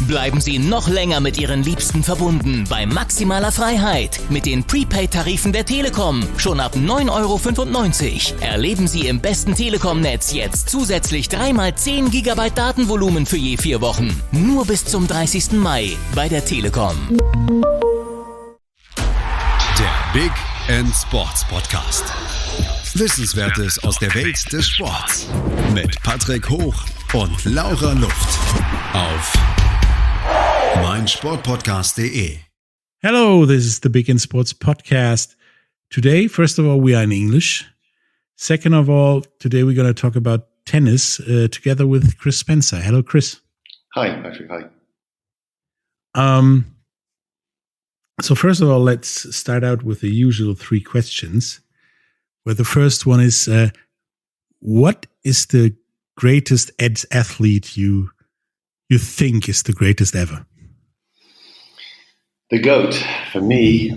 Bleiben Sie noch länger mit Ihren Liebsten verbunden bei maximaler Freiheit mit den Prepaid-Tarifen der Telekom. Schon ab 9,95 € erleben Sie im besten Telekom-Netz jetzt zusätzlich 3x10 GB Datenvolumen für je 4 Wochen. Nur bis zum 30. Mai bei der Telekom. Der Big End Sports Podcast. Wissenswertes aus der Welt des Sports. Mit Patrick Hoch und Laura Luft. Auf meinsportpodcast.de. Hello, this is the Big End Sports Podcast. Today, first of all, we are in English. Second of all, today we're going to talk about tennis together with Chris Spencer. Hello, Chris. Hi, Patrick. Hi. So first of all, let's start out with the usual 3 questions. Where the first one is, what is the greatest athlete you think is the greatest ever? The GOAT, for me,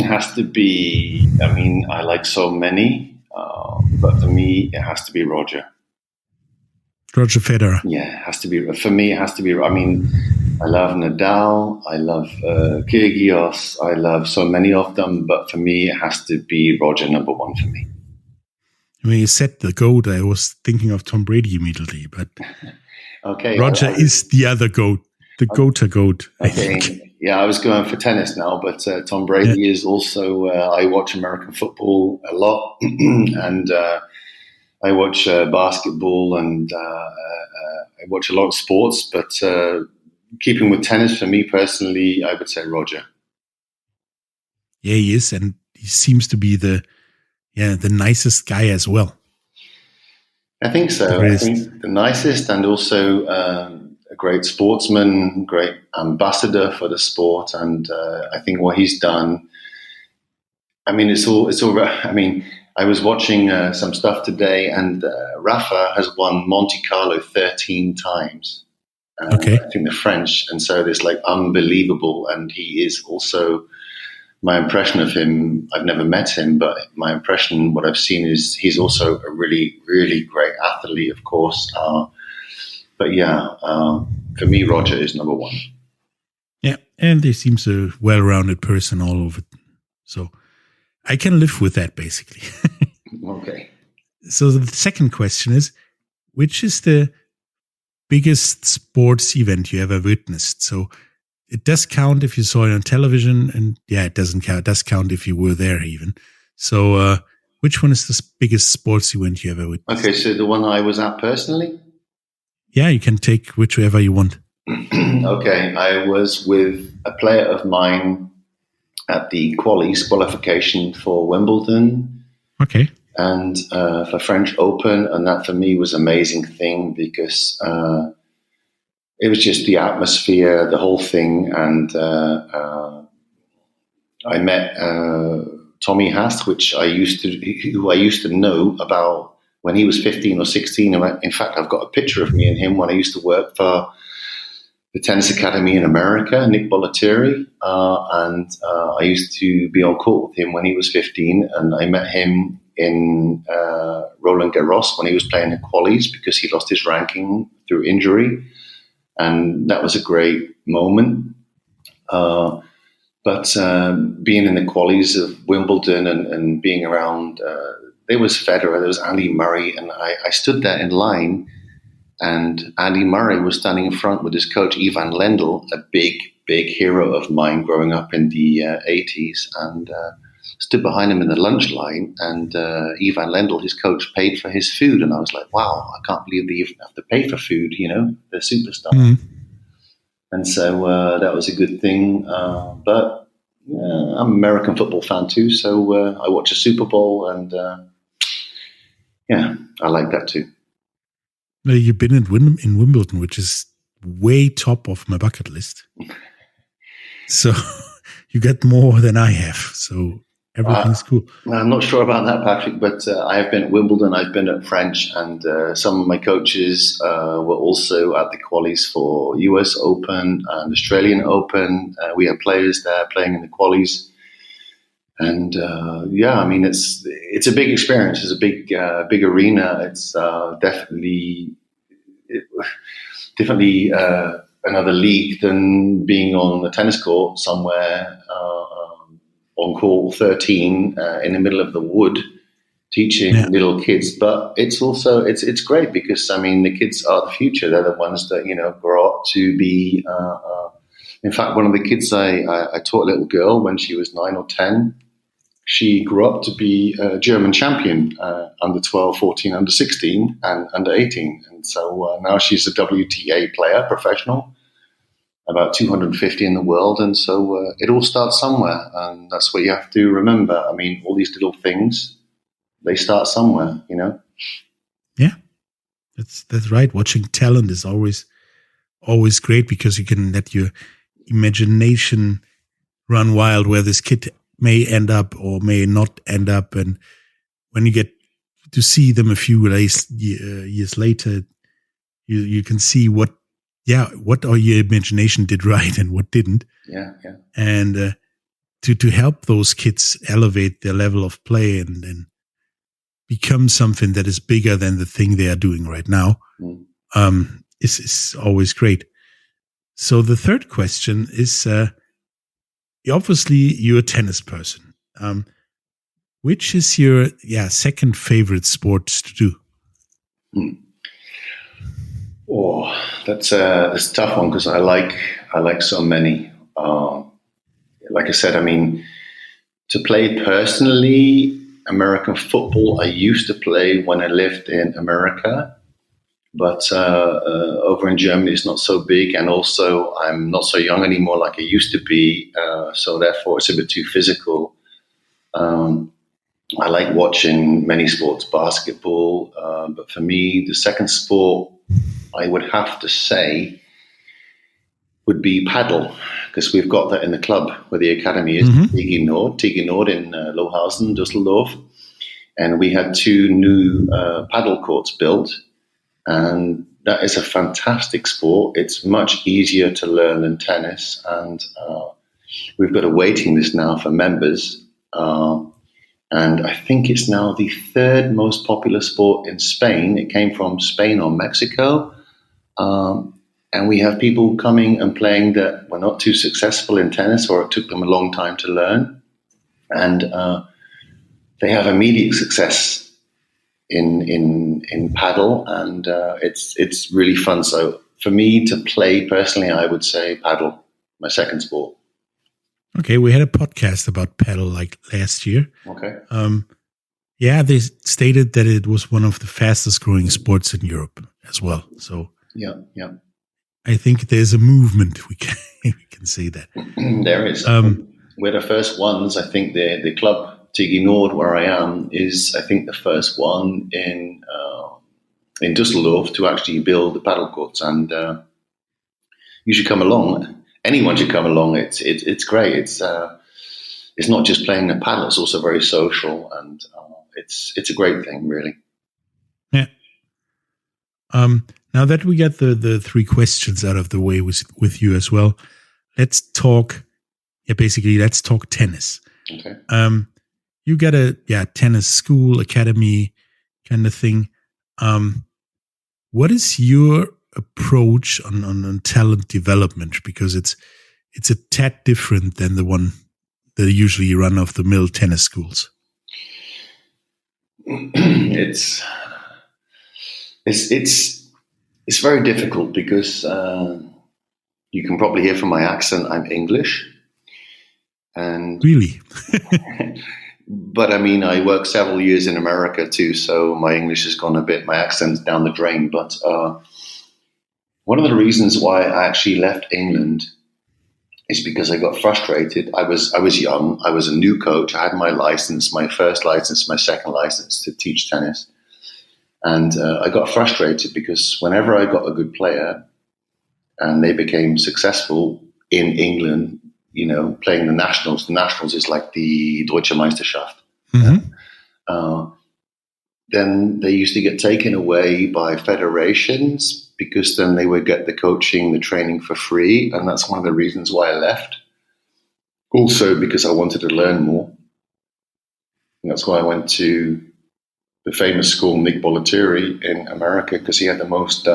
has to be, I like so many, but for me, it has to be Roger. Roger Federer. Yeah, it has to be, for me, it has to be, I love Nadal, I love Kyrgios, I love so many of them, but for me, it has to be Roger number 1 for me. When you said the GOAT, I was thinking of Tom Brady immediately, but okay, Roger is the other GOAT, the GOAT, I think. Yeah, I was going for tennis now, but Tom Brady is also, I watch American football a lot, and I watch basketball, and I watch a lot of sports, but keeping with tennis, for me personally, I would say Roger. Yeah, he is, and he seems to be the nicest guy as well. I think so. I think the nicest, and also a great sportsman, great ambassador for the sport, and I think what he's done. It's all. I was watching some stuff today, and Rafa has won Monte Carlo 13 times. Okay. I think the French, and so it's like unbelievable. And he is also, my impression of him, I've never met him, but my impression, what I've seen is he's also a really, really great athlete, of course. For me, Roger is number 1. Yeah, and he seems a well-rounded person all over. So I can live with that, basically. Okay. So the second question is, which is the biggest sports event you ever witnessed? So it does count if you saw it on television, and it doesn't count. It does count if you were there even. So which one is the biggest sports event you ever witnessed? Okay, so the one I was at personally? Yeah, you can take whichever you want. Okay, I was with a player of mine at the qualification for Wimbledon. Okay. And for French Open, and that for me was an amazing thing because it was just the atmosphere, the whole thing, and I met Tommy Haas, who I used to know about when he was 15 or 16. In fact, I've got a picture of me and him when I used to work for the Tennis-Akademie in America, Nick Bollettieri, and I used to be on court with him when he was 15, and I met him in Roland Garros when he was playing in qualies because he lost his ranking through injury, and that was a great moment. But being in the qualies of Wimbledon and being around, there was Federer, there was Andy Murray, and I stood there in line, and Andy Murray was standing in front with his coach Ivan Lendl, a big hero of mine growing up in the 80s, and stood behind him in the lunch line, and Ivan Lendl, his coach, paid for his food, and I was like, wow, I can't believe they even have to pay for food, they're superstars. Mm-hmm. And so that was a good thing, but I'm an American football fan too, so I watch a Super Bowl, and I like that too. You've been in Wimbledon, which is way top of my bucket list. So you got more than I have. So everything's cool. I'm not sure about that, Patrick, but I have been at Wimbledon. I've been at French, and some of my coaches were also at the qualies for US Open and Australian Open. We have players there playing in the qualies. And it's a big experience. It's a big arena. It's definitely another league than being on the tennis court somewhere on court 13 in the middle of the wood, teaching little kids. But it's also it's great because, I mean, the kids are the future. They're the ones that, you know, grow up to be. In fact, one of the kids I taught, a little girl, when she was 9 or 10. She grew up to be a German champion, under 12, 14, under 16, and under 18. And so now she's a WTA player, professional, about 250 in the world. And so it all starts somewhere. And that's what you have to remember. I mean, all these little things, they start somewhere, you know? Yeah, that's right. Watching talent is always great because you can let your imagination run wild where this kid may end up or may not end up. And when you get to see them a few years later, you can see what your imagination did right and what didn't. Yeah. And to help those kids elevate their level of play and become something that is bigger than the thing they are doing right now, is always great. So the third question is, obviously, you're a tennis person. Which is your second favorite sport to do? Oh, that's a tough one because I like so many. Like I said, I mean, to play personally, American football, I used to play when I lived in America. But over in Germany, it's not so big. And also, I'm not so young anymore like I used to be. So therefore, it's a bit too physical. I like watching many sports, basketball. But for me, the second sport I would have to say would be paddle. Because we've got that in the club where the academy is, Tige Nord in Lohausen, Düsseldorf. And we had 2 new paddle courts built. And that is a fantastic sport. It's much easier to learn than tennis. And we've got a waiting list now for members. And I think it's now the 3rd most popular sport in Spain. It came from Spain or Mexico. And we have people coming and playing that were not too successful in tennis, or it took them a long time to learn. And they have immediate success in paddle, and it's really fun. So for me to play personally, I would say paddle, my second sport. Okay, we had a podcast about paddle like last year. Okay. They stated that it was one of the fastest growing sports in Europe as well. So yeah. I think there's a movement. We can say that. There is. We're the first ones. I think the club Tige Nord, where I am, is I think the first one in Düsseldorf to actually build the paddle courts, and you should come along. Anyone should come along. It's great. It's not just playing the paddle; it's also very social, and it's a great thing, really. Yeah. Now that we got the 3 questions out of the way with you as well, let's talk. Yeah, basically, let's talk tennis. Okay. You got a tennis school, academy kind of thing. What is your approach on talent development? Because it's a tad different than the one that usually run off the mill tennis schools. It's very difficult because you can probably hear from my accent I'm English. And really? But I mean, I worked several years in America too, so my English has gone a bit, my accent's down the drain. But one of the reasons why I actually left England is because I got frustrated. I was young. I was a new coach. I had my license, my first license, my second license to teach tennis. And I got frustrated because whenever I got a good player and they became successful in England, you know, playing the nationals is like the Deutsche Meisterschaft. Then they used to get taken away by federations because then they would get the coaching, the training for free. And that's one of the reasons why I left. Also because I wanted to learn more. And that's why I went to the famous school, Nick Bollettieri in America, because he had the most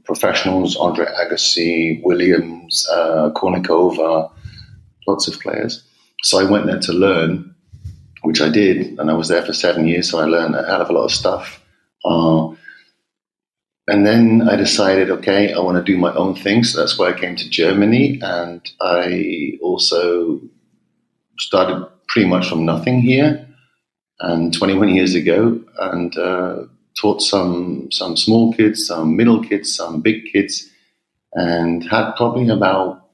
professionals, Andre Agassi, Williams, Kornikova, lots of players. So I went there to learn, which I did, and I was there for 7 years, so I learned a hell of a lot of stuff. And then I decided, okay, I want to do my own thing, so that's why I came to Germany, and I also started pretty much from nothing here, and 21 years ago, and taught some small kids, some middle kids, some big kids, and had probably about,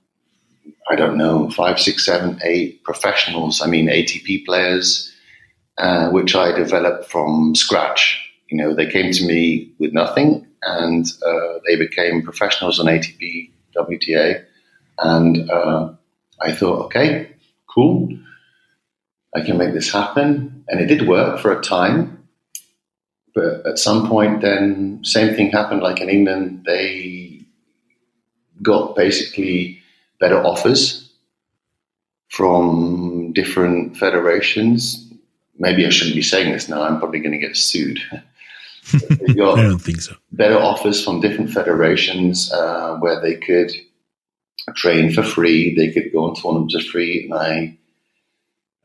I don't know, 5, 6, 7, 8 professionals, ATP players, which I developed from scratch. They came to me with nothing, and they became professionals on ATP, WTA, and I thought, okay, cool, I can make this happen. And it did work for a time, but at some point then, same thing happened like in England. They got basically better offers from different federations. Maybe I shouldn't be saying this now, I'm probably going to get sued. They got I don't think so. better offers from different federations where they could train for free, they could go on tournaments for free.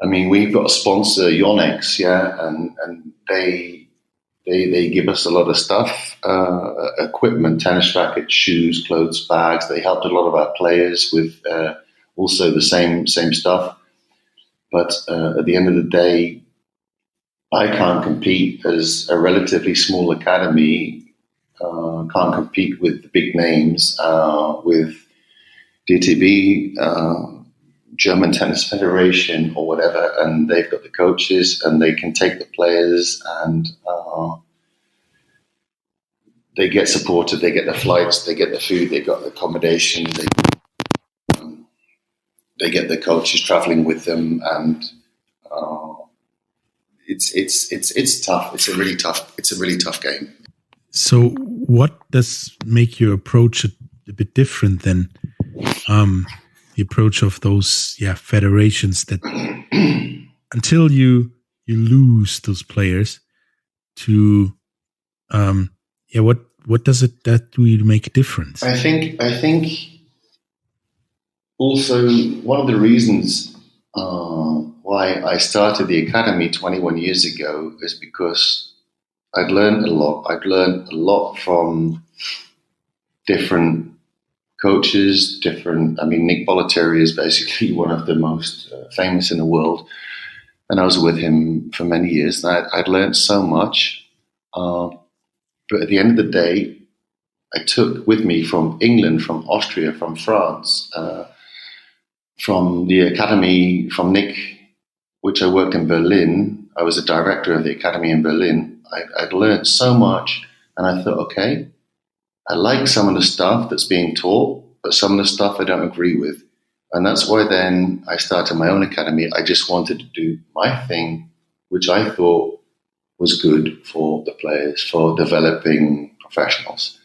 And we've got a sponsor, Yonex, and they give us a lot of stuff, equipment, tennis rackets, shoes, clothes, bags. They helped a lot of our players with also the same stuff. But at the end of the day, I can't compete as a relatively small academy, can't compete with the big names, with DTB, German Tennis Federation or whatever, and they've got the coaches and they can take the players and they get supported, they get the flights, they get the food, they got the accommodation, they get the coaches traveling with them, and it's tough. It's a really tough game. So what does make your approach a bit different than the approach of those federations that until you lose those players to what does it that really make a difference? I think also one of the reasons why I started the academy 21 years ago is because I'd learned a lot. I'd learned a lot from different coaches, Nick Bollettieri is basically one of the most famous in the world. And I was with him for many years. And I'd learned so much. But at the end of the day, I took with me from England, from Austria, from France, from the academy, from Nick, which I worked in Berlin. I was a director of the academy in Berlin. I'd learned so much. And I thought, okay, I like some of the stuff that's being taught, but some of the stuff I don't agree with. And that's why then I started my own academy. I just wanted to do my thing, which I thought was good for the players, for developing professionals.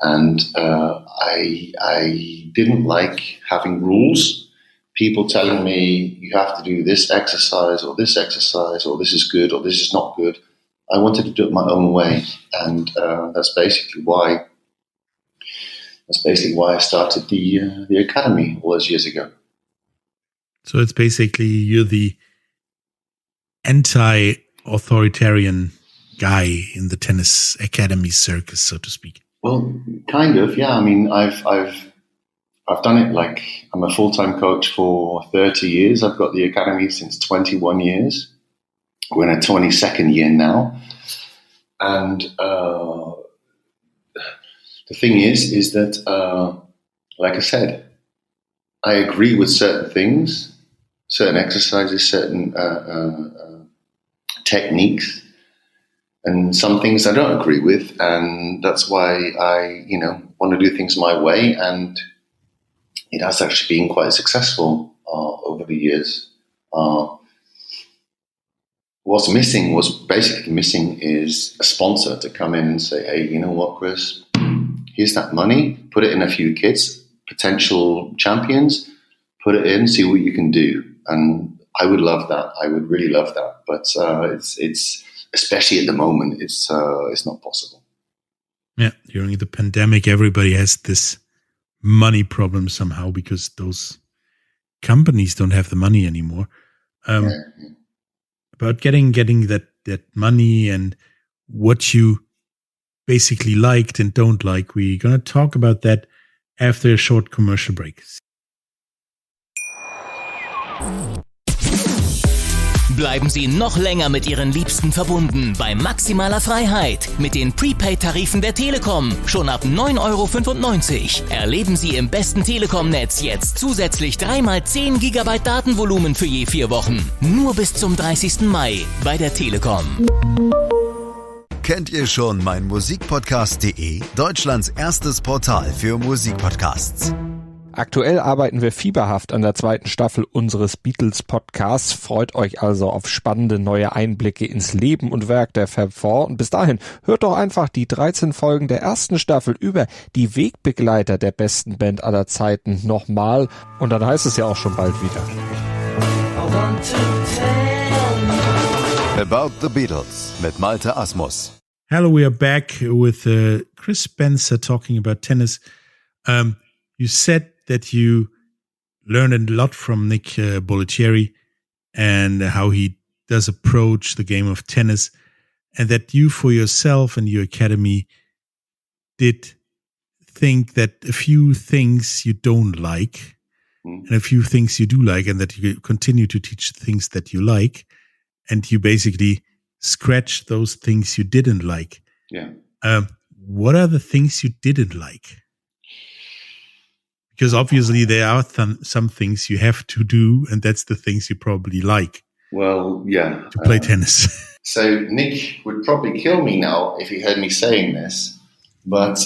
And I didn't like having rules, people telling me you have to do this exercise, or this is good, or this is not good. I wanted to do it my own way. And that's basically why I started the academy all those years ago. So it's basically you're the anti-authoritarian guy in the tennis academy circus, so to speak. Well, kind of, yeah. I've done it like I'm a full-time coach for 30 years. I've got the academy since 21 years. We're in a 22nd year now, and the thing is that, like I said, I agree with certain things, certain exercises, certain techniques, and some things I don't agree with, and that's why I, want to do things my way, and it has actually been quite successful over the years. What's missing is a sponsor to come in and say, hey, you know what, Chris? Here's that money, put it in a few kids, potential champions, put it in, see what you can do. And I would love that. I would really love that. But it's especially at the moment, it's not possible. Yeah, during the pandemic, everybody has this money problem somehow because those companies don't have the money anymore. About getting that money and what you basically liked and don't like, we're going to talk about that after a short commercial break. Bleiben Sie noch länger mit Ihren Liebsten verbunden bei maximaler Freiheit mit den Prepaid-Tarifen der Telekom. Schon ab 9,95 €. Erleben Sie im besten Telekom-Netz jetzt zusätzlich 3x10 GB Datenvolumen für je 4 Wochen. Nur bis zum 30. Mai bei der Telekom. Kennt ihr schon meinmusikpodcast.de? Deutschlands erstes Portal für Musikpodcasts. Aktuell arbeiten wir fieberhaft an der 2. Staffel unseres Beatles-Podcasts. Freut euch also auf spannende neue Einblicke ins Leben und Werk der Fab Four. Und bis dahin hört doch einfach die 13 Folgen der 1. Staffel über die Wegbegleiter der besten Band aller Zeiten nochmal. Und dann heißt es ja auch schon bald wieder. About the Beatles mit Malte Asmus. Hello, we are back with Chris Spencer talking about tennis. You said that you learned a lot from Nick Bollettieri and how he does approach the game of tennis, and that you for yourself and your academy did think that a few things you don't like and a few things you do like, and that you continue to teach things that you like, and you basically scratch those things you didn't like. Yeah. What are the things you didn't like? Because obviously there are some things you have to do, and that's the things you probably like. Well, yeah. To play tennis. So Nick would probably kill me now if he heard me saying this, but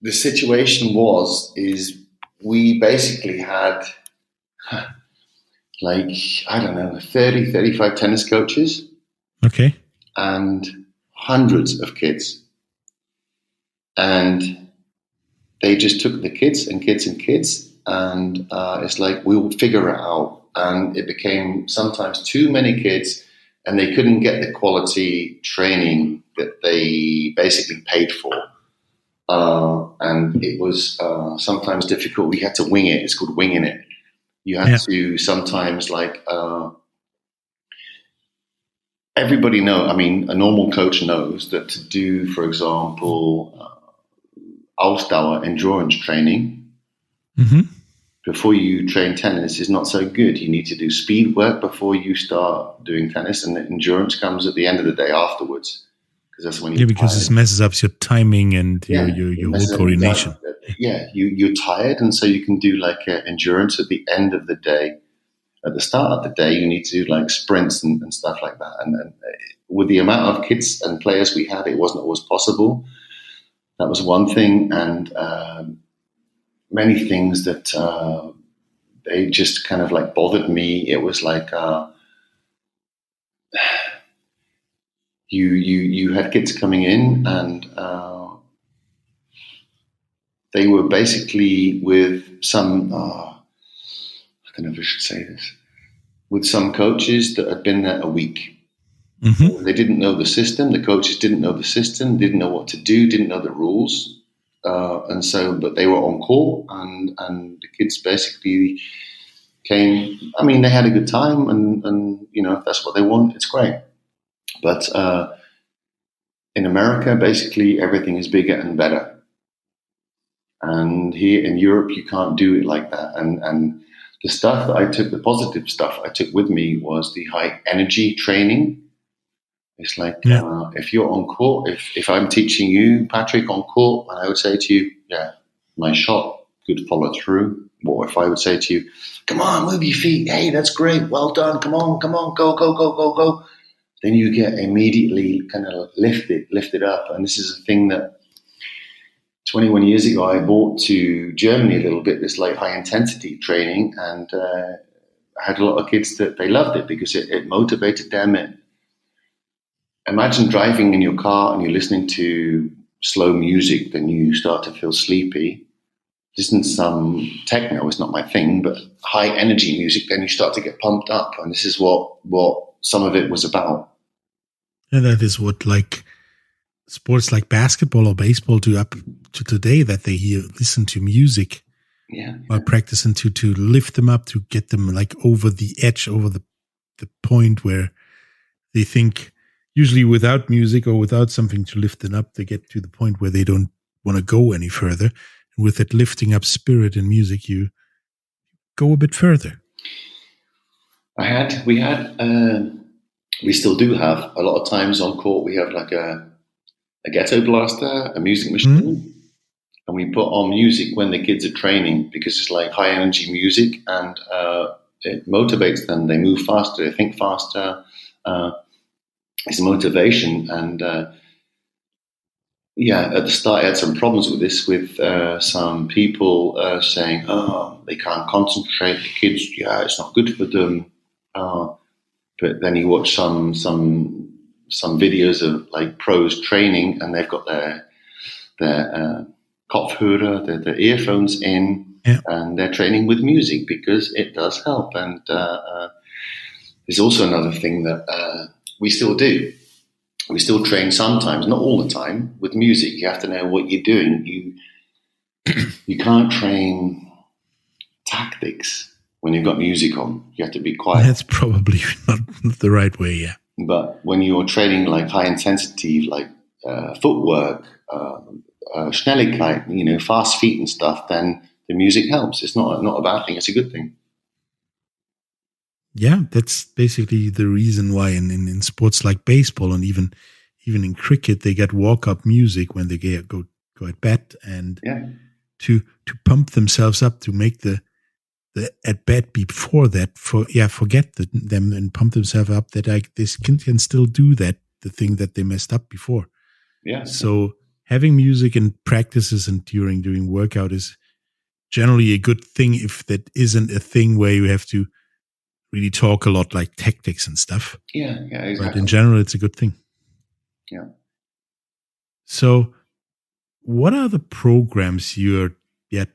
the situation is we basically had 30, 35 tennis coaches. Okay. And hundreds of kids. And they just took the kids, and it's like, we'll figure it out. And it became sometimes too many kids, and they couldn't get the quality training that they basically paid for. And it was sometimes difficult. We had to wing it. It's called winging it. You had to sometimes everybody know. I mean, a normal coach knows that to do, for example, Ausdauer endurance training before you train tennis is not so good. You need to do speed work before you start doing tennis, and the endurance comes at the end of the day afterwards, because that's when you're because tired. this messes up your timing and your whole coordination. Yeah, you're tired, and so you can do endurance at the end of the day. At the start of the day, you need to do sprints and stuff like that. And with the amount of kids and players we had, it wasn't always possible. That was one thing, and many things that they just kind of bothered me. It was you had kids coming in, and they were basically with some. I don't know if I should say this. With some coaches that had been there a week. Mm-hmm. They didn't know the system. The coaches didn't know the system, didn't know what to do, didn't know the rules. But they were on court, and the kids basically came. I mean, they had a good time, and if that's what they want, it's great. But in America, basically everything is bigger and better. And here in Europe, you can't do it like that. And the stuff that I took, the positive stuff I took with me was the high energy training. It's if you're on court, if I'm teaching you, Patrick, on court, and I would say to you, my shot could follow through. Or if I would say to you, come on, move your feet. Hey, that's great. Well done. Come on, go. Then you get immediately kind of lifted up. And this is a thing that 21 years ago, I brought to Germany a little bit, this high intensity training. And I had a lot of kids that they loved it because it motivated them. Imagine driving in your car and you're listening to slow music, then you start to feel sleepy. This isn't some techno, it's not my thing, but high energy music, then you start to get pumped up. And this is what some of it was about. And that is what sports like basketball or baseball do up to today, that they listen to music while practicing to lift them up, to get them like over the edge, over the point where they think, usually without music or without something to lift them up, they get to the point where they don't want to go any further. And with that lifting up spirit in music, you go a bit further. We still do have a lot of times on court. We have like a ghetto blaster, a music machine, and we put on music when the kids are training, because it's like high energy music, and it motivates them. They move faster, they think faster. It's motivation, and at the start I had some problems with this, with some people saying, "Oh, they can't concentrate. The kids, it's not good for them." But then you watch some videos of like pros training, and they've got their kopfhörer, their earphones in, and they're training with music because it does help. And there's also another thing that we still do. We still train sometimes, not all the time, with music. You have to know what you're doing. You can't train tactics when you've got music on. You have to be quiet. That's probably not the right way, yeah. But when you're training like high intensity, like footwork, Schnelligkeit, fast feet and stuff, then the music helps. It's not a bad thing. It's a good thing. Yeah, that's basically the reason why in sports like baseball and even in cricket, they get walk-up music when they go at bat, and to pump themselves up, to make the at bat before that, forget them and pump themselves up, that they can still do that, the thing that they messed up before. Yeah. So having music in practices and during workout is generally a good thing, if that isn't a thing where you have to really talk a lot, like tactics and stuff. Yeah, exactly. But in general, it's a good thing. Yeah. So what are the programs your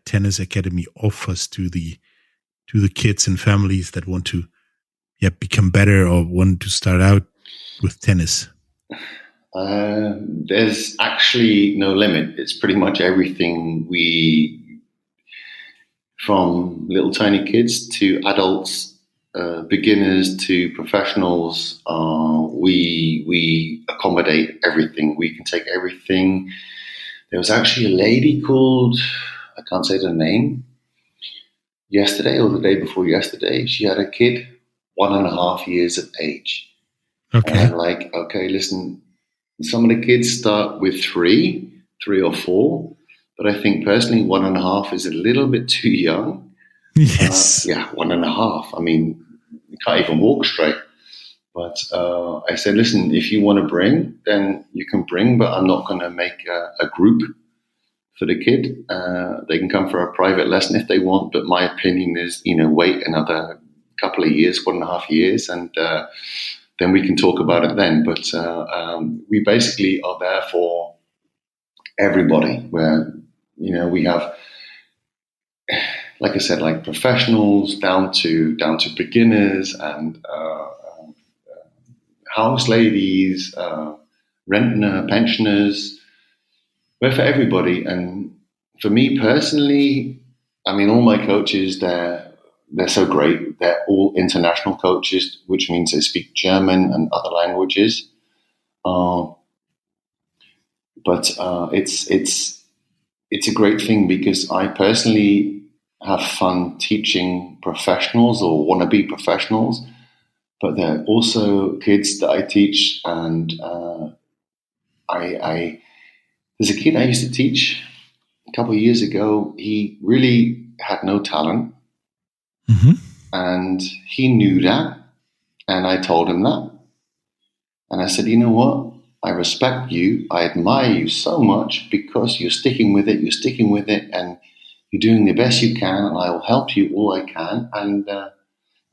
Tennis-Akademie offers to the kids and families that want to become better or want to start out with tennis? There's actually no limit. It's pretty much everything, from little tiny kids to adults, beginners to professionals. We accommodate everything. We can take everything. There was actually a lady called, I can't say the name, yesterday or the day before yesterday. She had a kid 1.5 years of age. Okay. And I'm like, okay, listen, some of the kids start with 3 or 4, but I think personally 1.5 is a little bit too young. Yes. 1.5. I mean, you can't even walk straight. But I said, listen, if you want to bring, then you can bring, but I'm not going to make a group for the kid. They can come for a private lesson if they want, but my opinion is, wait another couple of years, 1.5 years, and then we can talk about it then. But we basically are there for everybody, where, we have, like I said, like professionals down to beginners, and house ladies, rentner, pensioners. We're for everybody. And for me personally, I mean, all my coaches, they're so great. They're all international coaches, which means they speak German and other languages. But it's a great thing, because I personally have fun teaching professionals or wannabe professionals, but there are also kids that I teach, and there's a kid I used to teach a couple of years ago. He really had no talent, and he knew that, and I told him that, and I said, you know what? I respect you. I admire you so much, because you're sticking with it, and you're doing the best you can, and I will help you all I can. And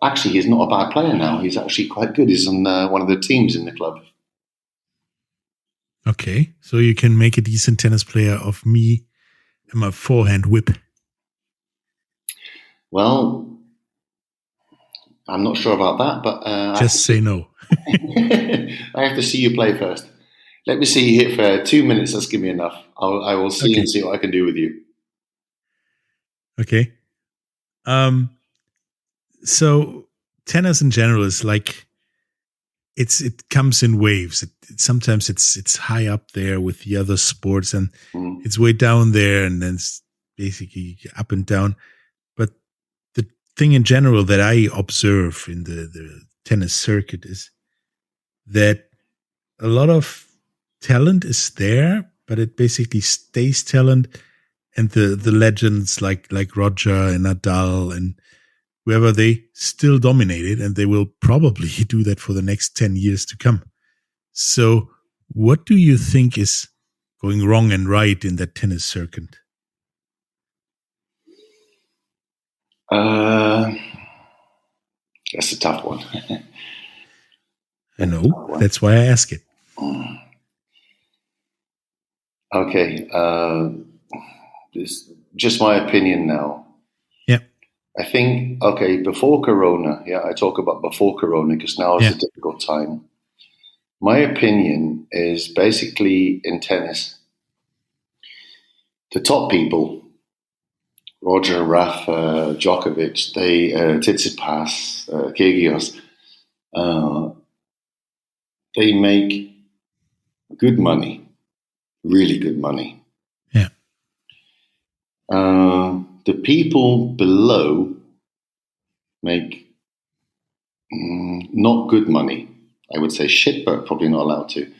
actually, he's not a bad player now. He's actually quite good. He's on one of the teams in the club. Okay, so you can make a decent tennis player of me and my forehand whip. Well, I'm not sure about that, but just say no. I have to see you play first. Let me see here for 2 minutes. That's give me enough. I will see Okay. and see what I can do with you. Okay. So tennis in general is like it comes in waves. Sometimes it's high up there with the other sports, and it's way down there, and then it's basically up and down. But the thing in general that I observe in the tennis circuit is that a lot of talent is there, but it basically stays talent, and the legends like Roger and Nadal and whoever, they still dominate it, and they will probably do that for the next 10 years to come. So what do you think is going wrong and right in that tennis circuit? That's a tough one. I know. That's why I ask it. Okay. This just my opinion now. Yeah. I think, okay, before Corona, I talk about before Corona because now is a difficult time. My opinion is basically in tennis, the top people, Roger, Rafa, Djokovic, Tsitsipas, Kyrgios, they make good money, really good money. Yeah. The people below make not good money. I would say shit, but probably not allowed to.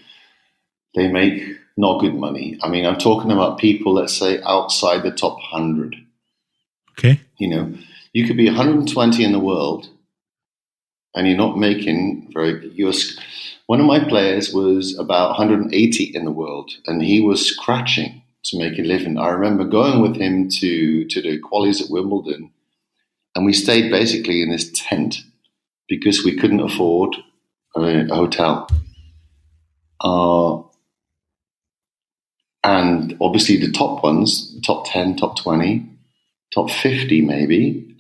They make not good money. I mean, I'm talking about people, let's say, outside the top 100. Okay. You know, you could be 120 in the world and you're not making one of my players was about 180 in the world and he was scratching to make a living. I remember going with him to the qualies at Wimbledon, and we stayed basically in this tent because we couldn't afford a hotel. And obviously the top ones, top 10, top 20, top 50 maybe,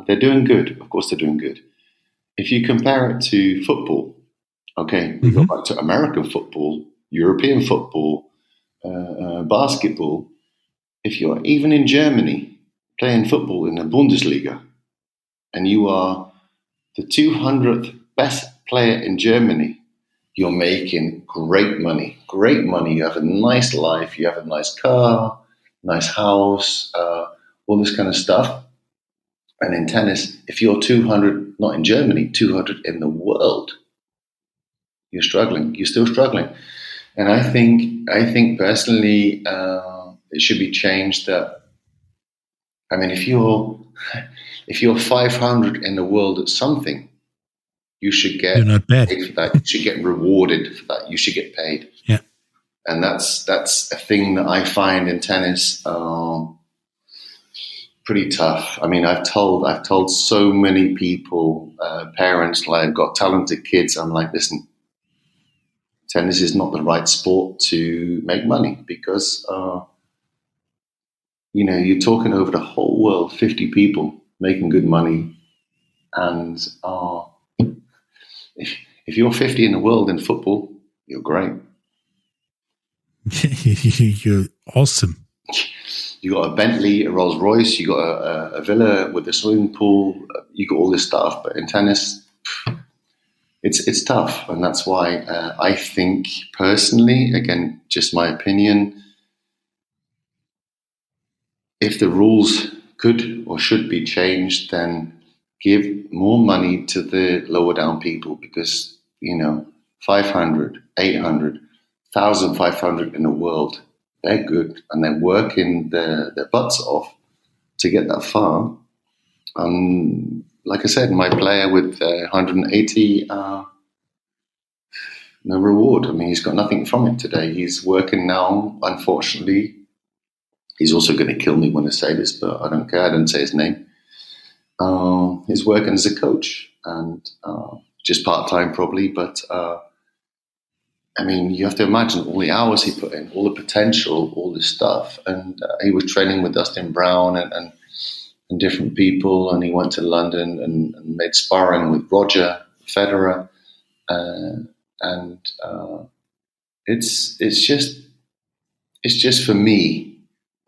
they're doing good. Of course they're doing good. If you compare it to football, okay, we go back to American football, European football, basketball. If you're even in Germany playing football in the Bundesliga and you are the 200th best player in Germany, you're making great money. Great money. You have a nice life. You have a nice car, nice house, all this kind of stuff. And in tennis, if you're 200, not in Germany, 200 in the world, you're struggling. You're still struggling. And I think personally, it should be changed. That I mean, if you're 500 in the world at something, you should get You're not bad. paid for that. You should get rewarded for that. You should get paid. Yeah. And that's a thing that I find in tennis pretty tough. I mean, I've told so many people, parents, like I've got talented kids. I'm like, listen, tennis is not the right sport to make money because, you're talking over the whole world, 50 people making good money. And if you're 50 in the world in football, you're great. You're awesome. You got a Bentley, a Rolls Royce, you got a villa with a swimming pool, you got all this stuff. But in tennis, it's tough, and that's why I think personally, again, just my opinion, if the rules could or should be changed, then give more money to the lower down people because 500, 800, 1,500 in the world. They're good and they're working their butts off to get that far. Like I said, my player with 180, no reward. I mean, he's got nothing from it today. He's working now, unfortunately. He's also going to kill me when I say this, but I don't care. I don't say his name. He's working as a coach and just part-time probably, but I mean, you have to imagine all the hours he put in, all the potential, all this stuff. And he was training with Dustin Brown and different people. And he went to London and made sparring with Roger Federer. And it's just for me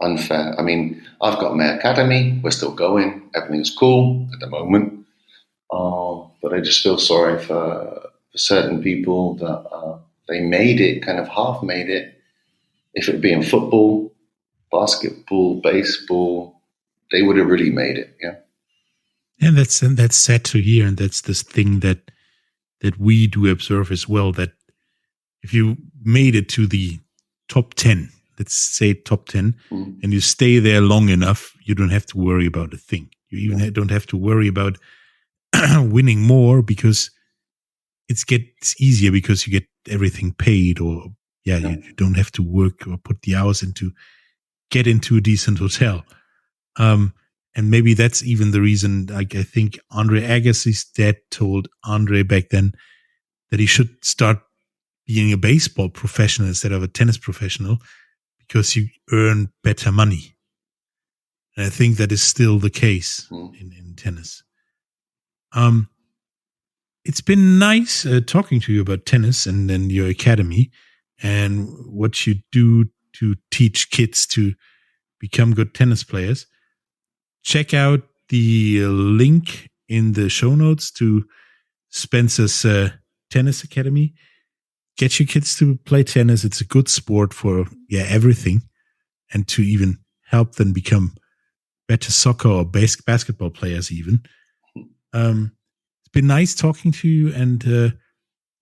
unfair. I mean, I've got my academy. We're still going. Everything's cool at the moment. But I just feel sorry for certain people that they made it, kind of half made it. If it be in football, basketball, baseball, they would have really made it. Yeah. And that's sad to hear, and that's this thing that we do observe as well. That if you made it to the top 10, let's say top 10, and you stay there long enough, you don't have to worry about a thing. You even don't have to worry about winning more, because it gets easier because you get everything paid, or you don't have to work or put the hours into get into a decent hotel. And maybe that's even the reason, like, I think Andre Agassi's dad told Andre back then that he should start being a baseball professional instead of a tennis professional, because you earn better money. And I think that is still the case in tennis. It's been nice talking to you about tennis and then your academy and what you do to teach kids to become good tennis players. Check out the link in the show notes to Spencer's Tennis-Akademie. Get your kids to play tennis. It's a good sport for everything, and to even help them become better soccer or basketball players even. It's been nice talking to you, and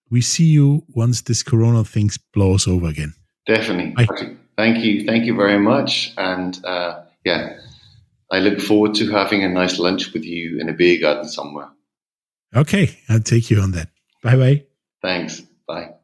we see you once this Corona thing blows over again. Definitely. Bye. Thank you very much, and I look forward to having a nice lunch with you in a beer garden somewhere. Okay, I'll take you on that. Bye-bye. Thanks. Bye.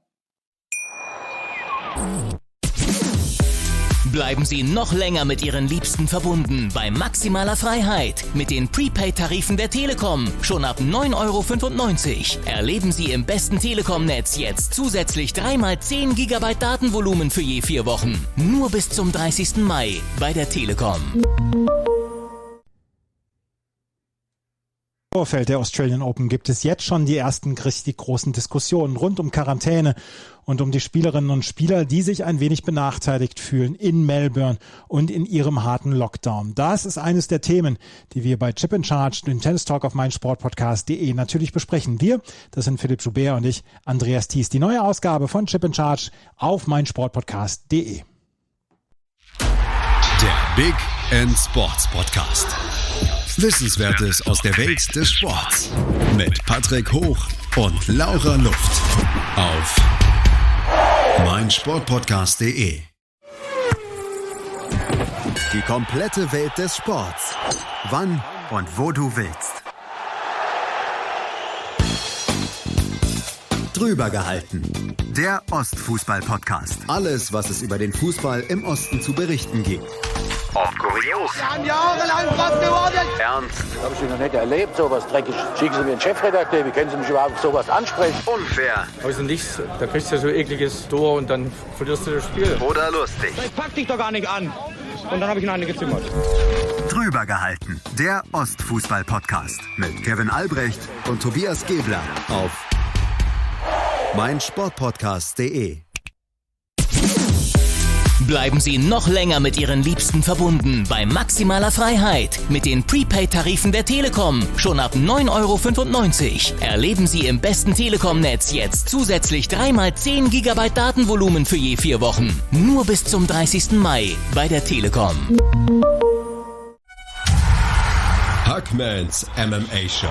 Bleiben Sie noch länger mit Ihren Liebsten verbunden bei maximaler Freiheit mit den Prepaid-Tarifen der Telekom. Schon ab 9,95 €. Erleben Sie im besten Telekom-Netz jetzt zusätzlich 3x10 GB Datenvolumen für je 4 Wochen. Nur bis zum 30. Mai bei der Telekom. Im Vorfeld der Australian Open gibt es jetzt schon die ersten richtig großen Diskussionen rund um Quarantäne und um die Spielerinnen und Spieler, die sich ein wenig benachteiligt fühlen in Melbourne und in ihrem harten Lockdown. Das ist eines der Themen, die wir bei Chip in Charge, dem Tennis Talk auf meinsportpodcast.de natürlich besprechen. Wir, das sind Philipp Joubert und ich, Andreas Thies. Die neue Ausgabe von Chip in Charge auf meinsportpodcast.de. Der Big End Sports Podcast. Wissenswertes aus der Welt des Sports. Mit Patrick Hoch und Laura Luft. Auf meinsportpodcast.de. Die komplette Welt des Sports. Wann und wo du willst. Drüber gehalten. Der Ostfußball-Podcast. Alles, was es über den Fußball im Osten zu berichten gibt. Ob kurios. Wir haben jahrelang was geworden. Ernst. Habe ich noch nicht erlebt, sowas Dreckiges. Schicken Sie mir einen Chefredakteur, wie können Sie mich überhaupt sowas ansprechen? Unfair. Also nichts, da kriegst du so ekliges Tor und dann verlierst du das Spiel. Oder lustig. Das packt dich doch gar nicht an. Und dann habe ich ihn eine gezimmert. Drüber gehalten. Der Ostfußball-Podcast. Mit Kevin Albrecht und Tobias Gebler. Auf meinsportpodcast.de. Bleiben Sie noch länger mit Ihren Liebsten verbunden bei maximaler Freiheit mit den Prepaid-Tarifen der Telekom. Schon ab 9,95 €. Erleben Sie im besten Telekom-Netz jetzt zusätzlich 3x10 GB Datenvolumen für je 4 Wochen. Nur bis zum 30. Mai bei der Telekom. Hackmans MMA Show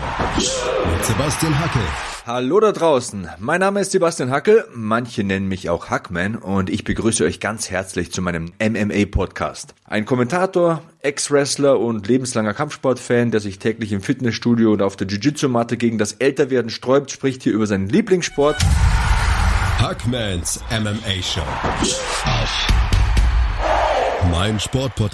mit Sebastian Hackel. Hallo da draußen, mein Name ist Sebastian Hackel, manche nennen mich auch Hackman und ich begrüße euch ganz herzlich zu meinem MMA-Podcast. Ein Kommentator, Ex-Wrestler und lebenslanger Kampfsportfan, der sich täglich im Fitnessstudio und auf der Jiu-Jitsu-Matte gegen das Älterwerden sträubt, spricht hier über seinen Lieblingssport. Hackmans MMA Show auf meinsportpodcast.